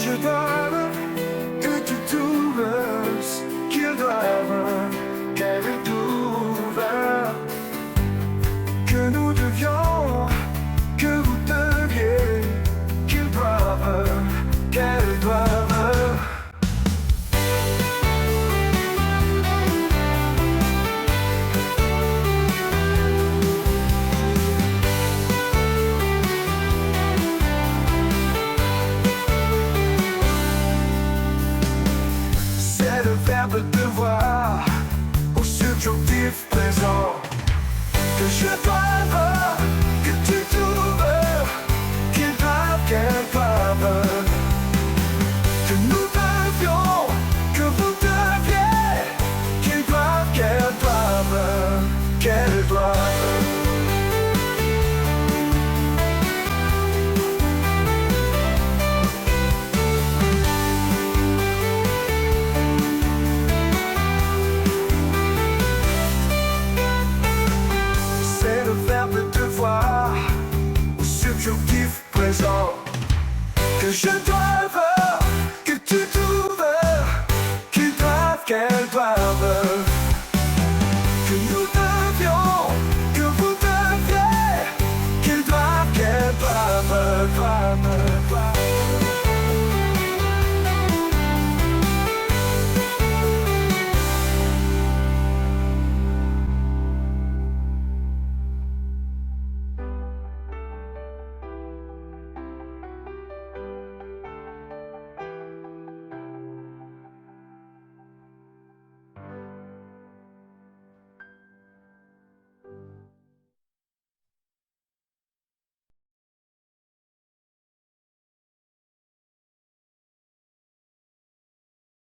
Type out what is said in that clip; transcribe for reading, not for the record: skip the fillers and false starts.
je doive, que tu trouves qu'ils doivent, qu'elle trouve, que nous devions, que vous deviez, qu'ils doivent, qu'elles doivent. C'est le verbe devoir au subjonctif présent. Que je doive, que tu trouves, qu'ils doivent, qu'elles doivent. Que nous devions, que vous deviez, qu'ils doivent, qu'elles doivent, qu'elles doivent. C'est le verbe devoir au subjonctif présent. Que je doive,